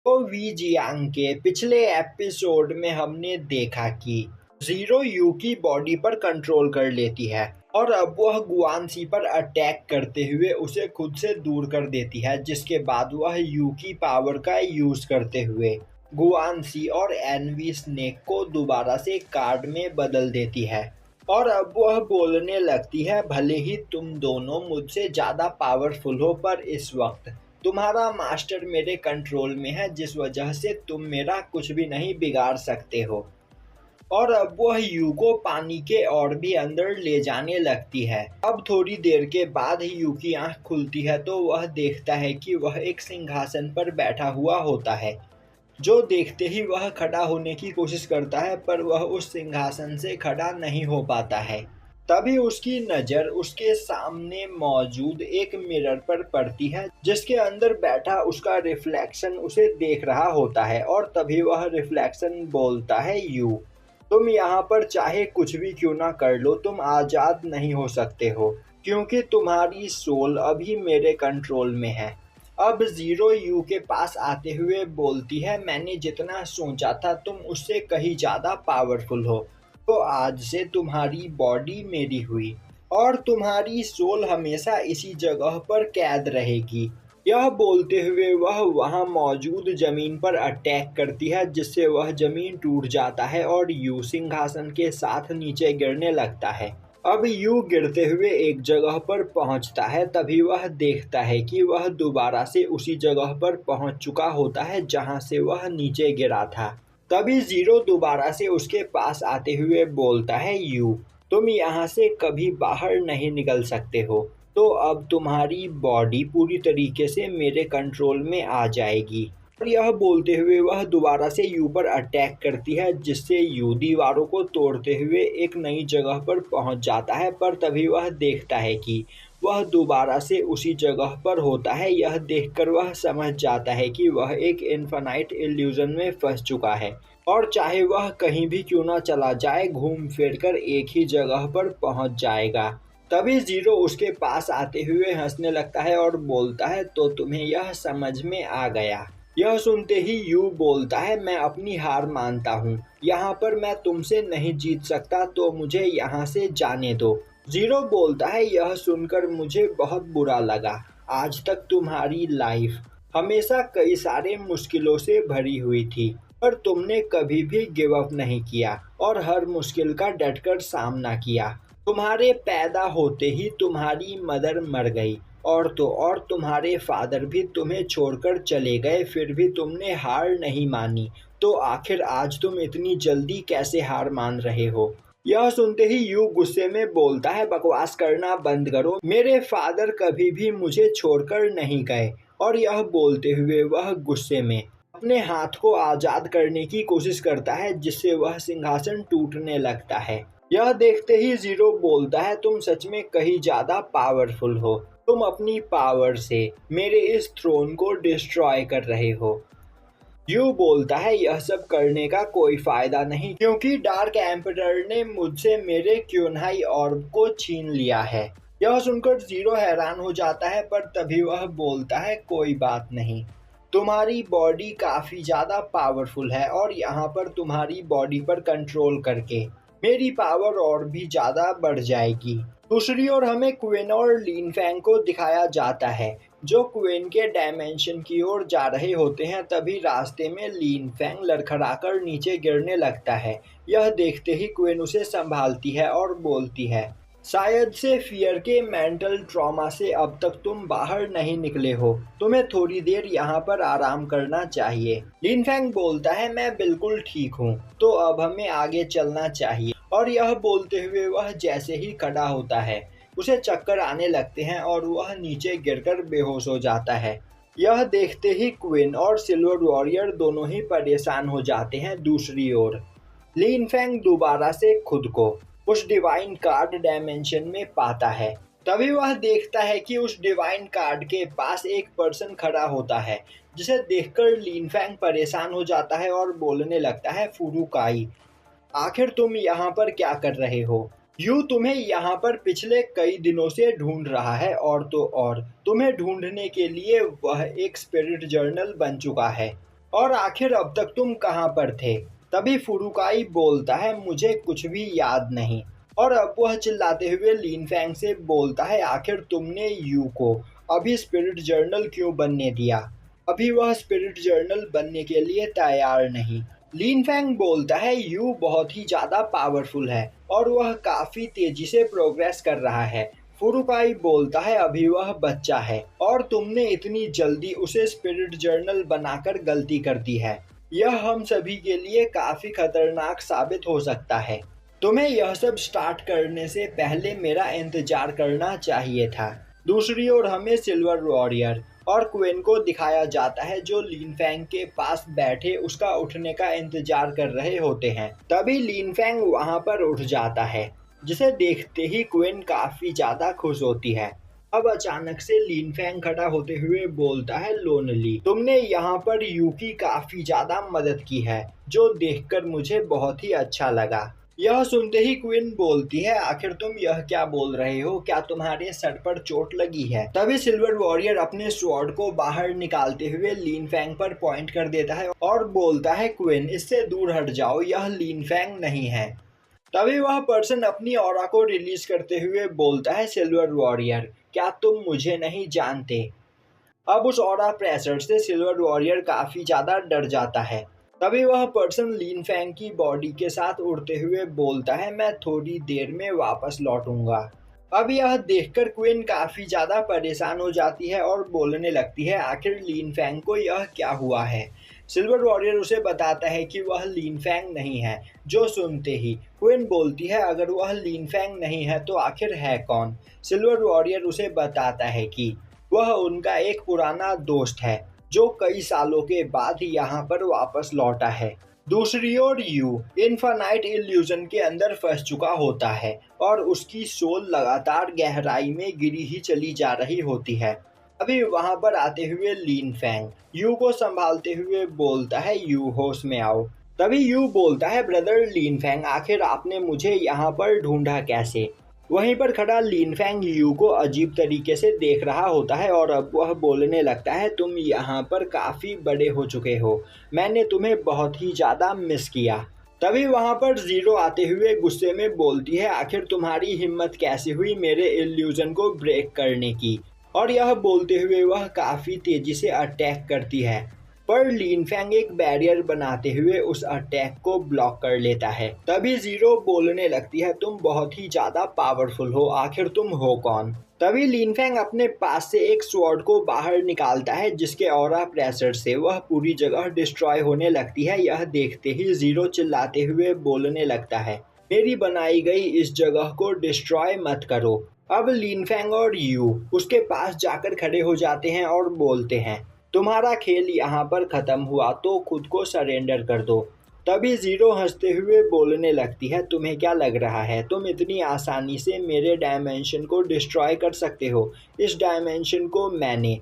तो we Jiang के पिछले एपिसोड में हमने देखा कि जीरो यू की बॉडी पर कंट्रोल कर लेती है और अब वह गुआनसी पर अटैक करते हुए उसे खुद से दूर कर देती है, जिसके बाद वह यू की पावर का यूज करते हुए गुआनसी और एनवी स्नेक को दोबारा से कार्ड में बदल देती है। और अब वह बोलने लगती है, भले ही तुम दोनों मुझसे ज्यादा पावरफुल हो पर इस वक्त तुम्हारा मास्टर मेरे कंट्रोल में है, जिस वजह से तुम मेरा कुछ भी नहीं बिगाड़ सकते हो। और अब वह यू को पानी के और भी अंदर ले जाने लगती है। अब थोड़ी देर के बाद ही यू की आंख खुलती है तो वह देखता है कि वह एक सिंहासन पर बैठा हुआ होता है। जो देखते ही वह खड़ा होने की कोशिश करता है पर वह उस सिंहासन से खड़ा नहीं हो पाता है। तभी उसकी नज़र उसके सामने मौजूद एक मिरर पर पड़ती है, जिसके अंदर बैठा उसका रिफ्लेक्शन उसे देख रहा होता है। और तभी वह रिफ्लेक्शन बोलता है, यू तुम यहाँ पर चाहे कुछ भी क्यों ना कर लो, तुम आज़ाद नहीं हो सकते हो, क्योंकि तुम्हारी सोल अभी मेरे कंट्रोल में है। अब जीरो यू के पास आते हुए बोलती है, मैंने जितना सोचा था तुम उससे कहीं ज़्यादा पावरफुल हो, तो आज से तुम्हारी बॉडी मेरी हुई और तुम्हारी सोल हमेशा इसी जगह पर कैद रहेगी। यह बोलते हुए वह वहां मौजूद जमीन पर अटैक करती है, जिससे वह जमीन टूट जाता है और यू सिंहासन के साथ नीचे गिरने लगता है। अब यू गिरते हुए एक जगह पर पहुंचता है, तभी वह देखता है कि वह दोबारा से उसी जगह पर पहुंच चुका होता है जहां से वह नीचे गिरा था। तभी जीरो दोबारा से उसके पास आते हुए बोलता है, यू तुम यहाँ से कभी बाहर नहीं निकल सकते हो, तो अब तुम्हारी बॉडी पूरी तरीके से मेरे कंट्रोल में आ जाएगी। और यह बोलते हुए वह दोबारा से यू पर अटैक करती है, जिससे यू दीवारों को तोड़ते हुए एक नई जगह पर पहुंच जाता है। पर तभी वह देखता है कि वह दोबारा से उसी जगह पर होता है। यह देखकर वह समझ जाता है कि वह एक इन्फिनाइट इल्यूजन में फंस चुका है और चाहे वह कहीं भी क्यों ना चला जाए, घूम फिर कर एक ही जगह पर पहुंच जाएगा। तभी जीरो उसके पास आते हुए हंसने लगता है और बोलता है, तो तुम्हें यह समझ में आ गया। यह सुनते ही यू बोलता है, मैं अपनी हार मानता हूँ, यहाँ पर मैं तुमसे नहीं जीत सकता, तो मुझे यहाँ से जाने दो। जीरो बोलता है, यह सुनकर मुझे बहुत बुरा लगा। आज तक तुम्हारी लाइफ हमेशा कई सारे मुश्किलों से भरी हुई थी, पर तुमने कभी भी गिव अप नहीं किया और हर मुश्किल का डटकर सामना किया। तुम्हारे पैदा होते ही तुम्हारी मदर मर गई और तो और तुम्हारे फादर भी तुम्हें छोड़कर चले गए, फिर भी तुमने हार नहीं मानी। तो आखिर आज तुम इतनी जल्दी कैसे हार मान रहे हो? यह सुनते ही यू गुस्से में बोलता है, बकवास करना बंद करो, मेरे फादर कभी भी मुझे छोड़कर नहीं गए। और यह बोलते हुए वह गुस्से में अपने हाथ को आजाद करने की कोशिश करता है, जिससे वह सिंहासन टूटने लगता है। यह देखते ही जीरो बोलता है, तुम सच में कहीं ज्यादा पावरफुल हो, तुम अपनी पावर से मेरे इस थ्रोन को डिस्ट्रॉय कर रहे हो। यू बोलता है, यह सब करने का कोई फायदा नहीं, क्योंकि डार्क एम्परर ने मुझसे मेरे क्यूनहाई ऑर्ब को छीन लिया है। यह सुनकर जीरो हैरान हो जाता है, पर तभी वह बोलता है, कोई बात नहीं, तुम्हारी बॉडी काफी ज्यादा पावरफुल है और यहाँ पर तुम्हारी बॉडी पर कंट्रोल करके मेरी पावर और भी ज्यादा बढ़ जाएगी। दूसरी ओर हमें क्वेन और लीन फैंग को दिखाया जाता है, जो क्वेन के डायमेंशन की ओर जा रहे होते हैं। तभी रास्ते में लीन फैंग लड़खड़ाकर नीचे गिरने लगता है। यह देखते ही क्वेन उसे संभालती है और बोलती है, शायद से फियर के मेंटल ट्रॉमा से अब तक तुम बाहर नहीं निकले हो, तुम्हें थोड़ी देर यहाँ पर आराम करना चाहिए। लिन फैंग बोलता है, मैं बिल्कुल ठीक हूँ, तो अब हमें आगे चलना चाहिए। और यह बोलते हुए वह जैसे ही खड़ा होता है, उसे चक्कर आने लगते हैं और वह नीचे गिरकर बेहोश हो जाता है। यह देखते ही क्वीन और सिल्वर वॉरियर दोनों ही परेशान हो जाते हैं। दूसरी ओर लिन फैंग दोबारा से खुद को उस डिवाइन कार्ड डायमेंशन में पाता है। तभी वह देखता है कि उस डिवाइन कार्ड के पास एक पर्सन खड़ा होता है, जिसे देखकर लिन फैंग परेशान हो जाता है और बोलने लगता है, फुरुकाई, आखिर तुम यहाँ पर क्या कर रहे हो? यू तुम्हें यहाँ पर पिछले कई दिनों से ढूंढ रहा है और तो और तुम्हें ढूंढने के लिए वह एक स्पिरिट जर्नल बन चुका है। और आखिर अब तक तुम कहाँ पर थे? तभी फुरुकाई बोलता है, मुझे कुछ भी याद नहीं। और अब वह चिल्लाते हुए लिन फैंग से बोलता है, आखिर तुमने यू को अभी स्पिरिट जर्नल क्यों बनने दिया? अभी वह स्पिरिट जर्नल बनने के लिए तैयार नहीं। लिन फैंग बोलता है, यू बहुत ही ज़्यादा पावरफुल है और वह काफ़ी तेज़ी से प्रोग्रेस कर रहा है। फुरुकाई बोलता है, अभी वह बच्चा है और तुमने इतनी जल्दी उसे स्पिरिट जर्नल बनाकर गलती कर दी है। यह हम सभी के लिए काफ़ी खतरनाक साबित हो सकता है। तुम्हें यह सब स्टार्ट करने से पहले मेरा इंतजार करना चाहिए था। दूसरी ओर हमें सिल्वर वॉरियर और क्वेन को दिखाया जाता है जो लिन फैंग के पास बैठे उसका उठने का इंतजार कर रहे होते हैं। तभी लिन फैंग वहां पर उठ जाता है, जिसे देखते ही क्वेन काफी ज्यादा खुश होती है। अब अचानक से लिन फैंग खड़ा होते हुए बोलता है, लोनली, तुमने यहाँ पर यू की काफी ज्यादा मदद की है, जो देखकर मुझे बहुत ही अच्छा लगा। यह सुनते ही क्वीन बोलती है, आखिर तुम यह क्या बोल रहे हो? क्या तुम्हारे सर पर चोट लगी है? तभी सिल्वर वॉरियर अपने स्वॉर्ड को बाहर निकालते हुए लिन फैंग पर पॉइंट कर देता है और बोलता है, क्वीन, इससे दूर हट जाओ, यह लिन फैंग नहीं है। तभी वह पर्सन अपनी ऑरा को रिलीज करते हुए बोलता है, सिल्वर वॉरियर, क्या तुम मुझे नहीं जानते? अब उस ऑरा प्रेशर से सिल्वर वॉरियर काफी ज्यादा डर जाता है। तभी वह पर्सन लिन फैंग की बॉडी के साथ उड़ते हुए बोलता है, मैं थोड़ी देर में वापस लौटूंगा। अब यह देखकर क्वीन काफी ज्यादा परेशान हो जाती है और बोलने लगती है, आखिर लिन फैंग को यह क्या हुआ है? सिल्वर वॉरियर उसे बताता है कि वह लिन फैंग नहीं है। जो सुनते ही क्वीन बोलती है, अगर वह लिन फैंग नहीं है तो आखिर है कौन? सिल्वर वॉरियर उसे बताता है कि वह उनका एक पुराना दोस्त है जो कई सालों के बाद यहाँ पर वापस लौटा है। दूसरी ओर यू इन्फानाइट इल्यूजन के अंदर फंस चुका होता है और उसकी सोल लगातार गहराई में गिरी ही चली जा रही होती है। अभी वहां पर आते हुए लिन फैंग यू को संभालते हुए बोलता है, यू होश में आओ। तभी यू बोलता है, ब्रदर लिन फैंग, आखिर आपने मुझे यहाँ पर ढूंढा कैसे? वहीं पर खड़ा लिन फैंग यू को अजीब तरीके से देख रहा होता है और अब वह बोलने लगता है, तुम यहाँ पर काफ़ी बड़े हो चुके हो, मैंने तुम्हें बहुत ही ज़्यादा मिस किया। तभी वहाँ पर जीरो आते हुए गुस्से में बोलती है, आखिर तुम्हारी हिम्मत कैसे हुई मेरे इल्यूजन को ब्रेक करने की? और यह बोलते हुए वह काफ़ी तेज़ी से अटैक करती है, पर लिन फैंग एक बैरियर बनाते हुए उस अटैक को ब्लॉक कर लेता है। तभी जीरो बोलने लगती है, तुम बहुत ही ज्यादा पावरफुल हो, आखिर तुम हो कौन? तभी लिन फैंग अपने पास से एक स्वॉर्ड को बाहर निकालता है जिसके ऑरा प्रेशर से वह पूरी जगह डिस्ट्रॉय होने लगती है। यह देखते ही जीरो चिल्लाते हुए बोलने लगता है, मेरी बनाई गई इस जगह को डिस्ट्रॉय मत करो। अब लिन फैंग और यू उसके पास जाकर खड़े हो जाते हैं और बोलते हैं, तुम्हारा खेल यहाँ पर खत्म हुआ तो खुद को सरेंडर कर दो। तभी जीरो हंसते हुए बोलने लगती है, तुम्हें क्या लग रहा है तुम इतनी आसानी से मेरे डायमेंशन को डिस्ट्रॉय कर सकते हो? इस डायमेंशन को मैंने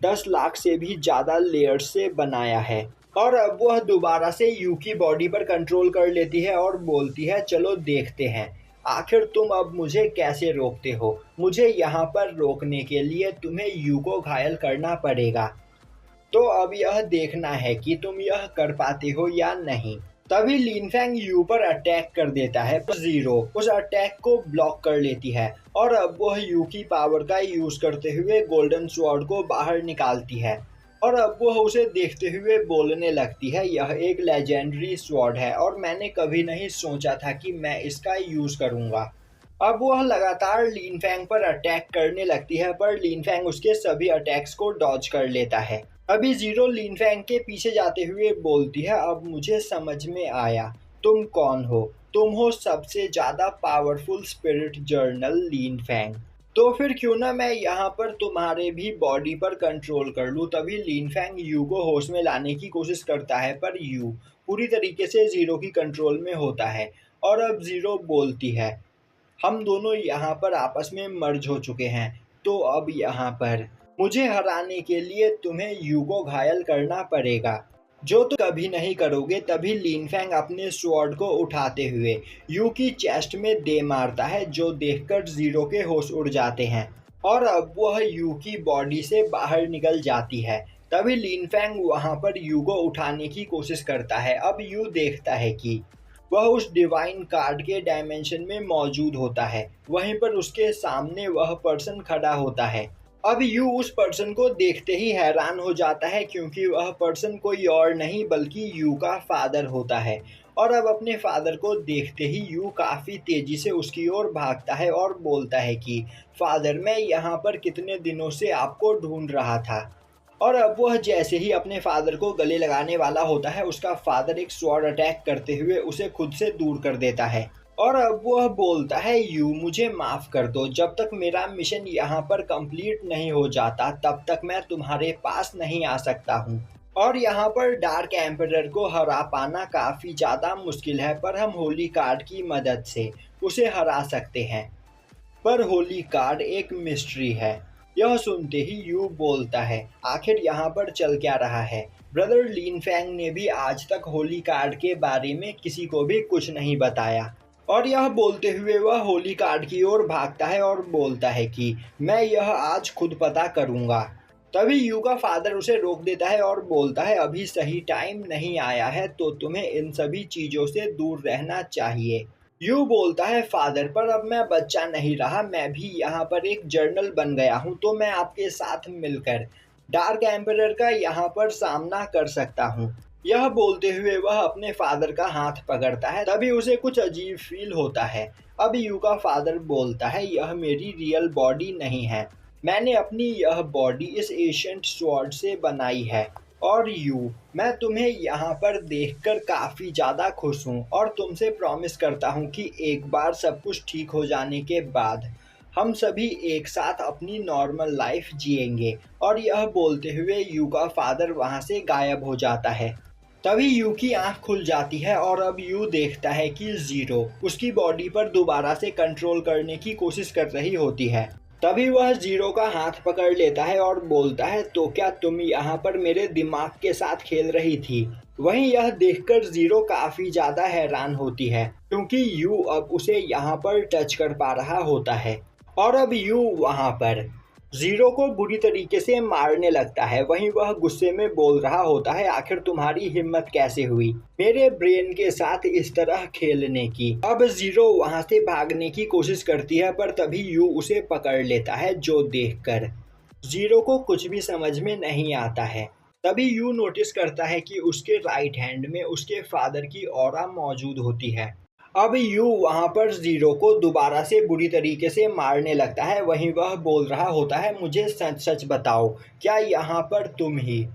10 लाख से भी ज़्यादा लेयर्स से बनाया है। और अब वह दोबारा से यू की बॉडी पर कंट्रोल कर लेती है और बोलती है, चलो देखते हैं आखिर तुम अब मुझे कैसे रोकते हो। मुझे यहाँ पर रोकने के लिए तुम्हें यू को घायल करना पड़ेगा, तो अब यह देखना है कि तुम यह कर पाते हो या नहीं। तभी लिन फैंग यू पर अटैक कर देता है, पर जीरो उस अटैक को ब्लॉक कर लेती है और अब वह यू की पावर का यूज करते हुए गोल्डन स्वॉर्ड को बाहर निकालती है और अब वह उसे देखते हुए बोलने लगती है, यह एक लेजेंडरी स्वॉर्ड है और मैंने कभी नहीं सोचा था कि मैं इसका यूज करूंगा। अब वह लगातार लिन फैंग पर अटैक करने लगती है, पर लिन फैंग उसके सभी अटैक्स को डॉज कर लेता है। अभी जीरो लिन फैंग के पीछे जाते हुए बोलती है, अब मुझे समझ में आया तुम कौन हो, तुम हो सबसे ज्यादा पावरफुल स्पिरिट जर्नल लिन फैंग। तो फिर क्यों ना मैं यहाँ पर तुम्हारे भी बॉडी पर कंट्रोल कर लूँ। तभी लिन फैंग यू को होश में लाने की कोशिश करता है, पर यू पूरी तरीके से जीरो की कंट्रोल में होता है और अब जीरो बोलती है, हम दोनों यहाँ पर आपस में मर्ज हो चुके हैं, तो अब यहाँ पर मुझे हराने के लिए तुम्हें यू को घायल करना पड़ेगा, जो तुम कभी नहीं करोगे। तभी लिन फैंग अपने स्वॉर्ड को उठाते हुए यू की चेस्ट में दे मारता है, जो देखकर जीरो के होश उड़ जाते हैं और अब वह यू की बॉडी से बाहर निकल जाती है। तभी लिन फैंग वहां पर यू को उठाने की कोशिश करता है। अब यू देखता है कि वह उस डिवाइन कार्ड के डायमेंशन में मौजूद होता है। वहीं पर उसके सामने वह पर्सन खड़ा होता है। अब यू उस पर्सन को देखते ही हैरान हो जाता है, क्योंकि वह पर्सन कोई और नहीं बल्कि यू का फादर होता है। और अब अपने फादर को देखते ही यू काफ़ी तेज़ी से उसकी ओर भागता है और बोलता है कि फादर, मैं यहाँ पर कितने दिनों से आपको ढूंढ रहा था। और अब वह जैसे ही अपने फादर को गले लगाने वाला होता है, उसका फादर एक स्वॉर्ड अटैक करते हुए उसे खुद से दूर कर देता है। और अब वह बोलता है, यू मुझे माफ़ कर दो, जब तक मेरा मिशन यहाँ पर कंप्लीट नहीं हो जाता तब तक मैं तुम्हारे पास नहीं आ सकता हूँ। और यहाँ पर डार्क एम्परर को हरा पाना काफ़ी ज़्यादा मुश्किल है, पर हम होली कार्ड की मदद से उसे हरा सकते हैं। पर होली कार्ड एक मिस्ट्री है। यह सुनते ही यू बोलता है, आखिर यहाँ पर चल क्या रहा है। ब्रदर लिन फैंग ने भी आज तक होली कार्ड के बारे में किसी को भी कुछ नहीं बताया। और यह बोलते हुए वह होली कार्ड की ओर भागता है और बोलता है कि मैं यह आज खुद पता करूँगा। तभी यू का फादर उसे रोक देता है और बोलता है, अभी सही टाइम नहीं आया है, तो तुम्हें इन सभी चीज़ों से दूर रहना चाहिए। यू बोलता है, फादर, पर अब मैं बच्चा नहीं रहा, मैं भी यहाँ पर एक जर्नल बन गया हूँ, तो मैं आपके साथ मिलकर डार्क एम्परर का यहाँ पर सामना कर सकता हूँ। यह बोलते हुए वह अपने फादर का हाथ पकड़ता है। तभी उसे कुछ अजीब फील होता है। अब यू का फादर बोलता है, यह मेरी रियल बॉडी नहीं है, मैंने अपनी यह बॉडी इस एशियंट स्वॉर्ड से बनाई है। और यू, मैं तुम्हें यहाँ पर देखकर काफ़ी ज़्यादा खुश हूँ और तुमसे प्रॉमिस करता हूँ कि एक बार सब कुछ ठीक हो जाने के बाद हम सभी एक साथ अपनी नॉर्मल लाइफ जिएंगे। और यह बोलते हुए यू का फादर वहाँ से गायब हो जाता है। तभी यू की आँख खुल जाती है और अब यू देखता है कि ज़ीरो उसकी बॉडी पर दोबारा से कंट्रोल करने की कोशिश कर रही होती है। तभी वह ज़ीरो का हाथ पकड़ लेता है और बोलता है, तो क्या तुम यहाँ पर मेरे दिमाग के साथ खेल रही थी। वहीं यह देखकर ज़ीरो काफ़ी ज़्यादा हैरान होती है, क्योंकि यू अब उसे यहाँ पर टच कर पा रहा होता है। और अब यू वहाँ पर ज़ीरो को बुरी तरीके से मारने लगता है। वहीं वह गुस्से में बोल रहा होता है, आखिर तुम्हारी हिम्मत कैसे हुई मेरे ब्रेन के साथ इस तरह खेलने की। अब ज़ीरो वहां से भागने की कोशिश करती है, पर तभी यू उसे पकड़ लेता है, जो देखकर ज़ीरो को कुछ भी समझ में नहीं आता है। तभी यू नोटिस करता है कि उसके राइट हैंड में उसके फादर की ऑरा मौजूद होती है। अब यू वहाँ पर ज़ीरो को दोबारा से बुरी तरीके से मारने लगता है। वहीं वह बोल रहा होता है, मुझे सच सच बताओ, क्या यहाँ पर तुम ही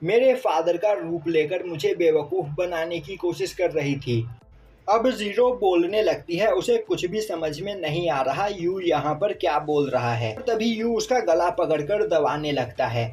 मेरे फादर का रूप लेकर मुझे बेवकूफ़ बनाने की कोशिश कर रही थी। अब ज़ीरो बोलने लगती है, उसे कुछ भी समझ में नहीं आ रहा यू यहाँ पर क्या बोल रहा है। तभी यू उसका गला पकड़कर दबाने लगता है,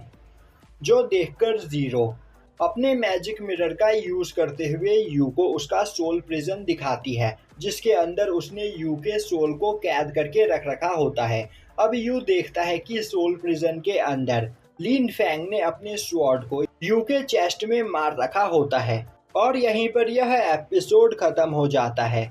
जो देखकर ज़ीरो अपने मैजिक मिरर का यूज़ करते हुए यू को उसका सोल प्रिजन दिखाती है, जिसके अंदर उसने यू के सोल को कैद करके रख रखा होता है। अब यू देखता है कि सोल प्रिजन के अंदर लिन फैंग ने अपने स्वॉर्ड को यू के चेस्ट में मार रखा होता है। और यहीं पर यह एपिसोड खत्म हो जाता है।